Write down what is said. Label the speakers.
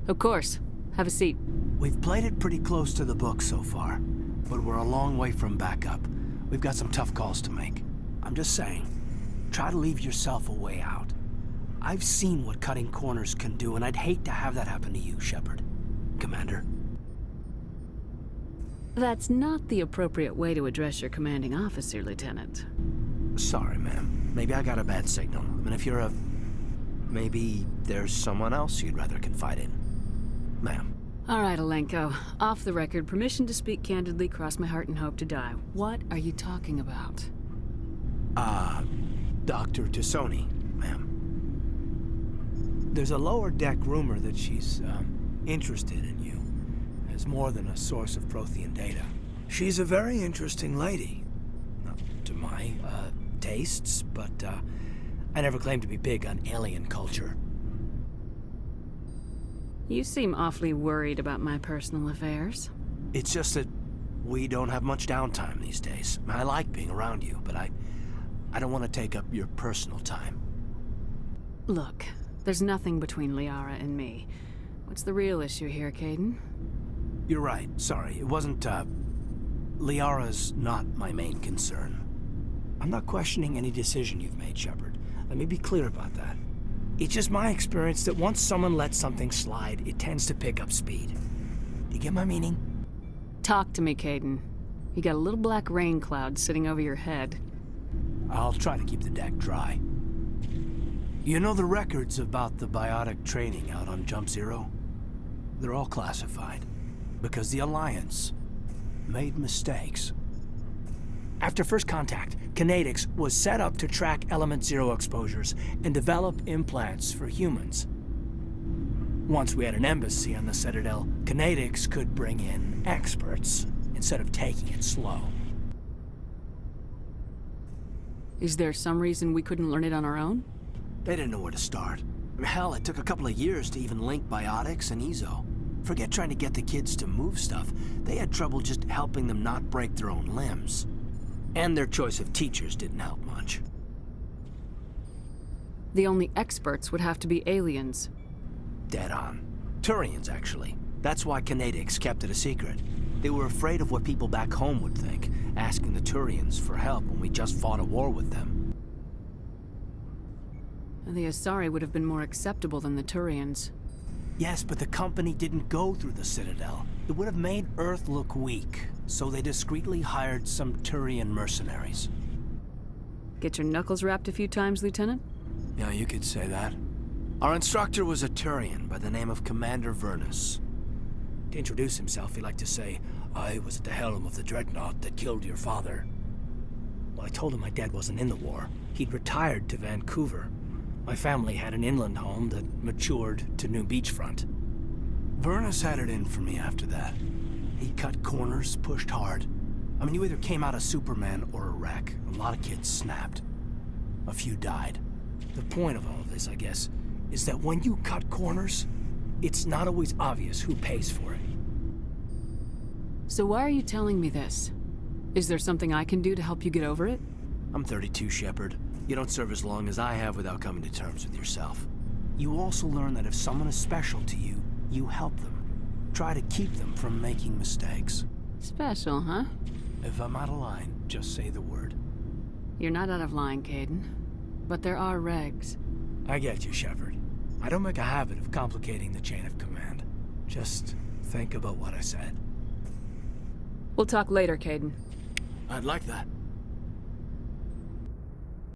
Speaker 1: Of course. Have a seat.
Speaker 2: We've played it pretty close to the book so far, but we're a long way from backup. We've got some tough calls to make. I'm just saying, try to leave yourself a way out. I've seen what cutting corners can do, and I'd hate to have that happen to you, Shepard. Commander.
Speaker 1: That's not the appropriate way to address your commanding officer, Lieutenant.
Speaker 2: Sorry, ma'am. Maybe I got a bad signal. I mean, if you're a... Maybe there's someone else you'd rather confide in. Ma'am.
Speaker 1: All right, Alenko. Off the record, permission to speak candidly, cross my heart and hope to die. What are you talking about?
Speaker 2: Dr. T'Soni, ma'am. There's a lower deck rumor that she's, interested in you as more than a source of Prothean data. She's a very interesting lady. Not to my, tastes, but, I never claimed to be big on alien culture.
Speaker 1: You seem awfully worried about my personal affairs.
Speaker 2: It's just that we don't have much downtime these days. I like being around you, but I don't want to take up your personal time.
Speaker 1: Look, there's nothing between Liara and me. What's the real issue here, Kaidan?
Speaker 2: You're right. Sorry. It wasn't, Liara's not my main concern. I'm not questioning any decision you've made, Shepard. Let me be clear about that. It's just my experience that once someone lets something slide, it tends to pick up speed. Do you get my meaning?
Speaker 1: Talk to me, Kaidan. You got a little black rain cloud sitting over your head.
Speaker 2: I'll try to keep the deck dry. You know the records about the biotic training out on Jump Zero? They're all classified. Because the Alliance made mistakes. After first contact, Kinetics was set up to track Element Zero exposures and develop implants for humans. Once we had an embassy on the Citadel, Kinetics could bring in experts instead of taking it slow.
Speaker 1: Is there some reason we couldn't learn it on our own?
Speaker 2: They didn't know where to start. Hell, it took a couple of years to even link biotics and Ezo. Forget trying to get the kids to move stuff. They had trouble just helping them not break their own limbs. And their choice of teachers didn't help much.
Speaker 1: The only experts would have to be aliens.
Speaker 2: Dead on. Turians, actually. That's why Kinetics kept it a secret. They were afraid of what people back home would think, asking the Turians for help when we just fought a war with them.
Speaker 1: And the Asari would have been more acceptable than the Turians.
Speaker 2: Yes, but the company didn't go through the Citadel. It would have made Earth look weak, so they discreetly hired some Turian mercenaries.
Speaker 1: Get your knuckles rapped a few times, Lieutenant?
Speaker 2: Yeah, you could say that. Our instructor was a Turian by the name of Commander Vernus. To introduce himself, he liked to say, "I was at the helm of the dreadnought that killed your father." Well, I told him my dad wasn't in the war. He'd retired to Vancouver. My family had an inland home that matured to New Beachfront. Vernus had it in for me after that. He cut corners, pushed hard. I mean, you either came out a Superman or a wreck. A lot of kids snapped. A few died. The point of all of this, I guess, is that when you cut corners, it's not always obvious who pays for it.
Speaker 1: So why are you telling me this? Is there something I can do to help you get over it?
Speaker 2: I'm 32, Shepard. You don't serve as long as I have without coming to terms with yourself. You also learn that if someone is special to you, you help them. Try to keep them from making mistakes.
Speaker 1: Special, huh?
Speaker 2: If I'm out of line, just say the word.
Speaker 1: You're not out of line, Kaidan. But there are regs.
Speaker 2: I get you, Shepard. I don't make a habit of complicating the chain of command. Just think about what I said.
Speaker 1: We'll talk later, Kaidan.
Speaker 2: I'd like that.